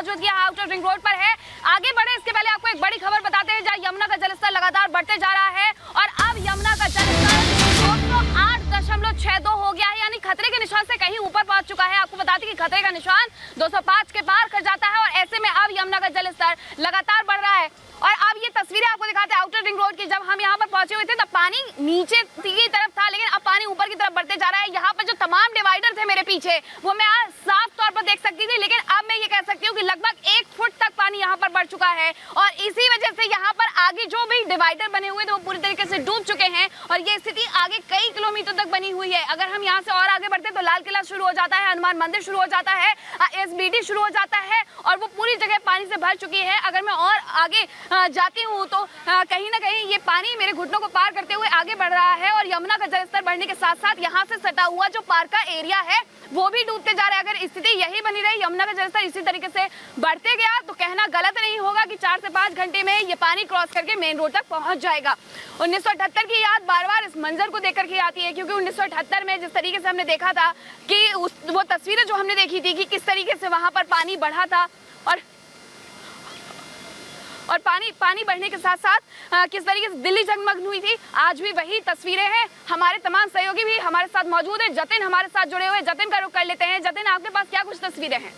मौजूदगी outer ring road पर है। आगे बढ़े इसके पहले आपको एक बड़ी खबर बताते हैं, जहां यमुना का जलस्तर लगातार बढ़ते जा रहा है और अब यमुना का जलस्तर 208.62 हो गया है, यानी खतरे के निशान से कहीं ऊपर पहुंच चुका है। आपको बता दें कि खतरे का निशान 205 के पार कर जाता है और ऐसे में अब यमुना का जलस्तर लगातार बढ़ रहा है। और अब ये तस्वीरें आपको दिखाते हैं आउटर रिंग रोड की। जब हम यहाँ पर पहुंचे हुए थे तब पानी नीचे की तरफ था, लेकिन अब पानी ऊपर की तरफ बढ़ते जा रहा है। यहाँ पर जो तमाम डिवाइडर थे मेरे पीछे, वो मैं आज साफ तौर पर देख सकती थी, लेकिन अब मैं ये कह सकती हूँ कि लगभग 1 फुट तक पानी यहाँ पर बढ़ चुका है और इसी वजह से यहाँ पर आगे जो भी डिवाइडर बने हुए थे वो पूरी तरीके से डूब चुके हैं और ये स्थिति आगे कई किलोमीटर तक बनी हुई है। अगर हम यहाँ से और आगे बढ़ते तो लाल किला शुरू हो जाता है, हनुमान मंदिर शुरू हो जाता है, SBD शुरू हो जाता है और वो पूरी जगह पानी से भर चुकी है। अगर मैं और आगे जाती हूँ तो कहीं ना कहीं ये पानी मेरे घुटनों को पार करते हुए आगे बढ़ रहा है और यमुना का जलस्तर बढ़ने के साथ साथ यहाँ से सटा हुआ जो पार्क का एरिया है वो भी डूबते जा रहा है। अगर स्थिति यही बनी रही, यमुना का जलस्तर इसी तरीके से बढ़ते गया तो कहना गलत नहीं होगा कि 4 से 5 घंटे में ये पानी क्रॉस करके मेन रोड तक पहुंच जाएगा। 1978 की याद बार बार इस मंजर को देख करके आती है, क्योंकि 1978 में जिस तरीके से हमने देखा था कि वो तस्वीरें जो हमने देखी थी कि किस तरीके से वहां पर पानी बढ़ा था और पानी बढ़ने के साथ साथ किस तरीके से दिल्ली जगमग हुई थी, आज भी वही तस्वीरें हैं। हमारे तमाम सहयोगी भी हमारे साथ मौजूद है। जतिन हमारे साथ जुड़े हुए, जतिन का रुख कर लेते हैं। जतिन, आपके पास क्या कुछ तस्वीरें हैं?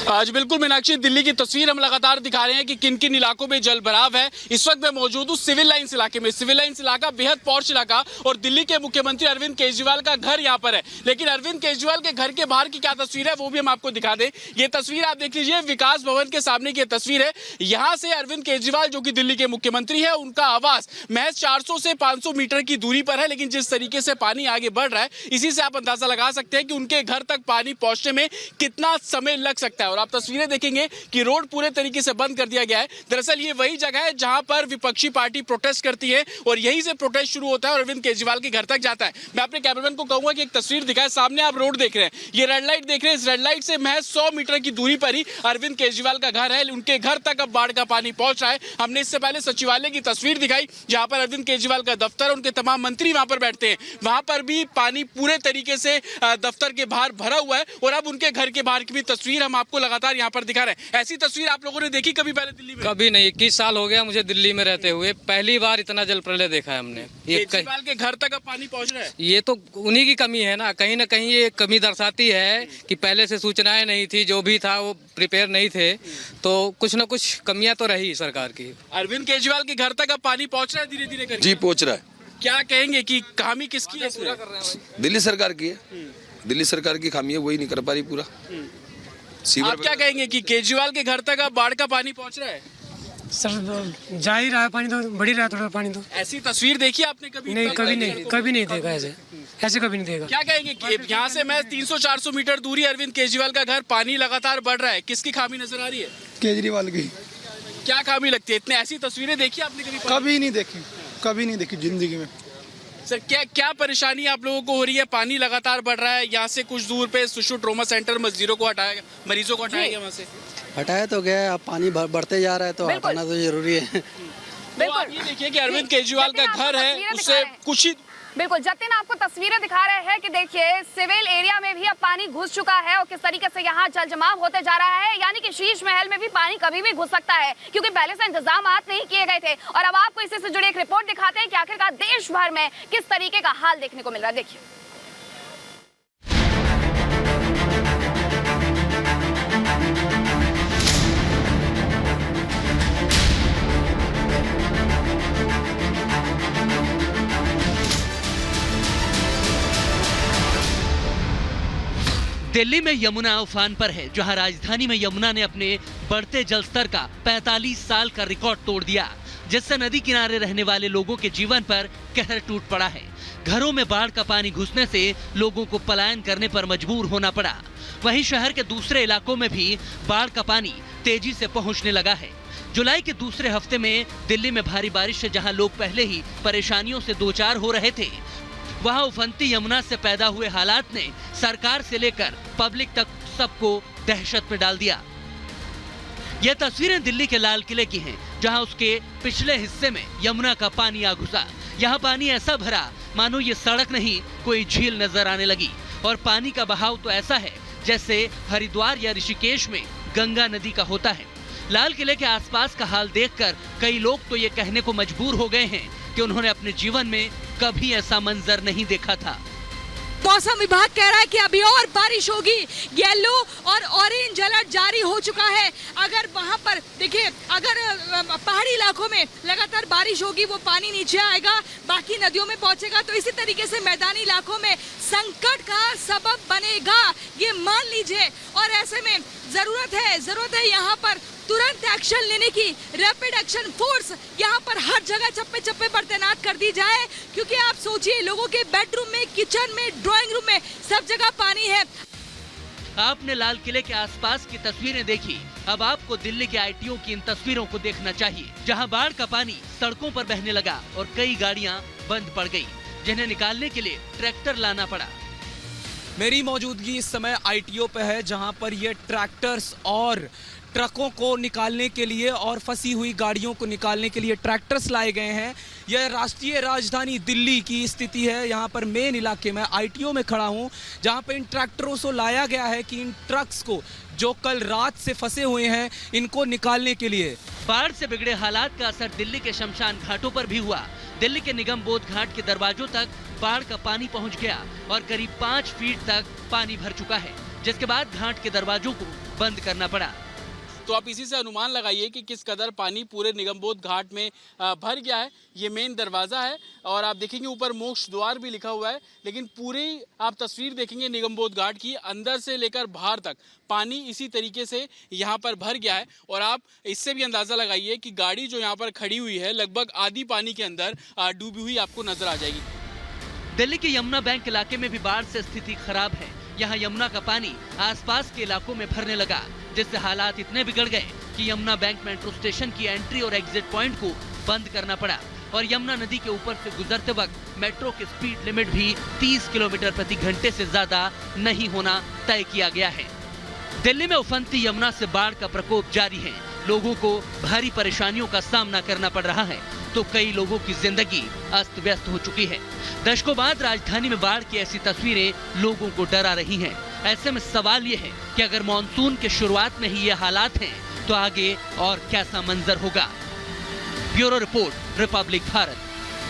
आज बिल्कुल मीनाक्षी, दिल्ली की तस्वीर हम लगातार दिखा रहे हैं कि किन किन इलाकों में जल भराव है। इस वक्त मैं मौजूद हूँ सिविल लाइंस इलाके में। सिविल लाइंस इलाका बेहद पॉश इलाका और दिल्ली के मुख्यमंत्री अरविंद केजरीवाल का घर यहाँ पर है। लेकिन अरविंद केजरीवाल के घर के बाहर की क्या तस्वीर है वो भी हम आपको दिखा दें। ये तस्वीर आप देख लीजिए, विकास भवन के सामने की तस्वीर है। यहाँ से अरविंद केजरीवाल जो कि दिल्ली के मुख्यमंत्री है, उनका आवास महज 400 से 500 मीटर की दूरी पर है। लेकिन जिस तरीके से पानी आगे बढ़ रहा है, इसी से आप अंदाजा लगा सकते हैं कि उनके घर तक पानी पहुंचने में कितना समय लग सकता है। और आप तस्वीरें देखेंगे कि रोड पूरे तरीके से बंद कर दिया गया है। दरअसल ये वही जगह है जहां पर विपक्षी पार्टी प्रोटेस्ट करती है और यहीं से प्रोटेस्ट शुरू होता है और अरविंद केजरीवाल के घर तक जाता है। मैं अपने कैमरामैन को कहूंगा कि एक तस्वीर दिखाए। सामने आप रोड देख रहे हैं, ये रेड लाइट देख रहे हैं। इस रेड लाइट से महज 100 मीटर की दूरी पर ही अरविंद केजरीवाल का घर है। उनके घर तक अब बाढ़ का पानी पहुंच रहा है। हमने इससे पहले सचिवालय की तस्वीर दिखाई, जहां पर अरविंद केजरीवाल का दफ्तर, उनके तमाम मंत्री वहां पर बैठते हैं। वहां पर भी पानी पूरे तरीके से दफ्तर के बाहर भरा हुआ है और अब उनके घर के बाहर की भी तस्वीर हम आपको लगातार यहाँ पर दिखा रहे हैं। ऐसी तस्वीर आप लोगों ने देखी कभी पहले दिल्ली में? कभी नहीं। 21 साल हो गया मुझे दिल्ली में रहते हुए, पहली बार इतना जल प्रलय देखा है हमने। केजरीवाल के घर तक अब पानी पहुंच रहा है। ये तो उन्हीं की कमी है ना कहीं ये कमी दर्शाती है कि पहले से सूचनाएं नहीं थी, जो भी था वो प्रिपेयर नहीं थे, तो कुछ न कुछ कमियां तो रही सरकार की। अरविंद केजरीवाल के घर तक अब पानी पहुंच रहा है धीरे धीरे करके? जी पहुंच रहा है। क्या कहेंगे कि खामी किसकी है? दिल्ली सरकार की है। दिल्ली सरकार की खामी है, वही नहीं कर पा रही पूरा। आप क्या कहेंगे कि केजरीवाल के घर तक अब बाढ़ का पानी पहुंच रहा है? सर जा ही रहा है पानी, तो बढ़ ही रहा है थोड़ा पानी। तो ऐसी तस्वीर देखी आपने कभी? नहीं, कभी नहीं देखा ऐसे कभी नहीं देखा। क्या कहेंगे कि यहाँ से मैं 300-400 मीटर दूरी अरविंद केजरीवाल का घर, पानी लगातार बढ़ रहा है, किसकी खामी नजर आ रही है? केजरीवाल की। क्या खामी लगती है? इतने ऐसी तस्वीरें देखी आपने कभी? कभी नहीं देखी जिंदगी में। सर क्या परेशानी आप लोगों को हो रही है? पानी लगातार बढ़ रहा है, यहाँ से कुछ दूर पे शिशु ट्रॉमा सेंटर मरीजों को हटाया गया वहाँ से। हटाया तो गया, अब पानी बढ़ते जा रहा है तो हटाना तो जरूरी है। तो आप ये देखिए कि अरविंद केजरीवाल का घर है, उससे कुछ ही बिल्कुल जतिन आपको तस्वीरें दिखा रहे हैं कि देखिए सिविल एरिया में भी अब पानी घुस चुका है और किस तरीके से यहाँ जल जमाव होते जा रहा है। यानी कि शीश महल में भी पानी कभी भी घुस सकता है, क्योंकि पहले से इंतजाम नहीं किए गए थे। और अब आपको इसी से जुड़ी एक रिपोर्ट दिखाते हैं कि आखिरकार देश भर में किस तरीके का हाल देखने को मिल रहा है। देखिए दिल्ली में यमुना उफान पर है, जहां राजधानी में यमुना ने अपने बढ़ते जलस्तर का 45 साल का रिकॉर्ड तोड़ दिया, जिससे नदी किनारे रहने वाले लोगों के जीवन पर कहर टूट पड़ा है। घरों में बाढ़ का पानी घुसने से लोगों को पलायन करने पर मजबूर होना पड़ा। वहीं शहर के दूसरे इलाकों में भी बाढ़ का पानी तेजी से पहुंचने लगा है। जुलाई के दूसरे हफ्ते में दिल्ली में भारी बारिश से जहां लोग पहले ही परेशानियों से दो चार हो रहे थे, वहां उफनती यमुना से पैदा हुए हालात ने सरकार से लेकर पब्लिक तक सबको दहशत में डाल दिया। यह तस्वीरें दिल्ली के लाल किले की हैं, जहां उसके पिछले हिस्से में यमुना का पानी आ घुसा। यहां पानी ऐसा भरा मानो ये सड़क नहीं कोई झील नजर आने लगी। और पानी का बहाव तो ऐसा है जैसे हरिद्वार या ऋषिकेश में गंगा नदी का होता है। लाल किले के आसपास का हाल देखकर कई लोग तो ये कहने को मजबूर हो गए हैं कि उन्होंने अपने जीवन में कभी ऐसा मंजर नहीं देखा था। मौसम विभाग कह रहा है कि अभी और बारिश होगी। येलो और ऑरेंज अलर्ट जारी हो चुका है। अगर वहां पर देखिए, अगर पहाड़ी इलाकों में लगातार बारिश होगी, वो पानी नीचे आएगा, बाकी नदियों में पहुंचेगा, तो इसी तरीके से मैदानी इलाकों में संकट का सबब बनेगा, ये मान लीजिए। और ऐसे में जरूरत है यहाँ पर तुरंत एक्शन लेने की। रैपिड एक्शन फोर्स यहाँ पर हर जगह चप्पे चप्पे पर तैनात कर दी जाए, क्योंकि आप सोचिए, लोगों के बेडरूम में, किचन में, ड्राइंग रूम में सब जगह पानी है। आपने लाल किले के आसपास की तस्वीरें देखी, अब आपको दिल्ली के आईटीओ की इन तस्वीरों को देखना चाहिए, जहां बाढ़ का पानी सड़कों पर बहने लगा और कई गाड़ियां बंद पड़ गई, जिन्हें निकालने के लिए ट्रैक्टर लाना पड़ा। मेरी मौजूदगी इस समय आईटीओ पे है, जहां पर ये ट्रैक्टर्स और ट्रकों को निकालने के लिए और फंसी हुई गाड़ियों को निकालने के लिए ट्रैक्टर्स लाए गए हैं। यह राष्ट्रीय राजधानी दिल्ली की स्थिति है। यहाँ पर मेन इलाके में आईटीओ में खड़ा हूँ, जहाँ पर इन ट्रैक्टरों को लाया गया है कि इन ट्रक्स को, जो कल रात से फंसे हुए हैं, इनको निकालने के लिए। बाढ़ से बिगड़े हालात का असर दिल्ली के शमशान घाटों पर भी हुआ। दिल्ली के निगम बोध घाट के दरवाजों तक बाढ़ का पानी पहुंच गया और करीब 5 फीट तक पानी भर चुका है, जिसके बाद घाट के दरवाजों को बंद करना पड़ा। तो आप इसी से अनुमान लगाइए कि किस कदर पानी पूरे निगमबोध घाट में भर गया है। ये मेन दरवाज़ा है और आप देखेंगे ऊपर मोक्ष द्वार भी लिखा हुआ है, लेकिन पूरी आप तस्वीर देखेंगे निगमबोध घाट की, अंदर से लेकर बाहर तक पानी इसी तरीके से यहाँ पर भर गया है। और आप इससे भी अंदाज़ा लगाइए कि गाड़ी जो यहाँ पर खड़ी हुई है लगभग आधी पानी के अंदर डूबी हुई आपको नजर आ जाएगी। दिल्ली के यमुना बैंक इलाके में भी बाढ़ से स्थिति खराब है। यहाँ यमुना का पानी आसपास के इलाकों में भरने लगा, जिससे हालात इतने बिगड़ गए कि यमुना बैंक मेट्रो स्टेशन की एंट्री और एग्जिट पॉइंट को बंद करना पड़ा और यमुना नदी के ऊपर से गुजरते वक्त मेट्रो की स्पीड लिमिट भी 30 किलोमीटर प्रति घंटे से ज्यादा नहीं होना तय किया गया है। दिल्ली में उफनती यमुना से बाढ़ का प्रकोप जारी है। लोगों को भारी परेशानियों का सामना करना पड़ रहा है, तो कई लोगों की जिंदगी अस्त व्यस्त हो चुकी है। दशकों बाद राजधानी में बाढ़ की ऐसी तस्वीरें लोगों को डरा रही हैं। ऐसे में सवाल ये है कि अगर मॉनसून के शुरुआत में ही ये हालात हैं, तो आगे और कैसा मंजर होगा। Bureau report, Republic Bharat.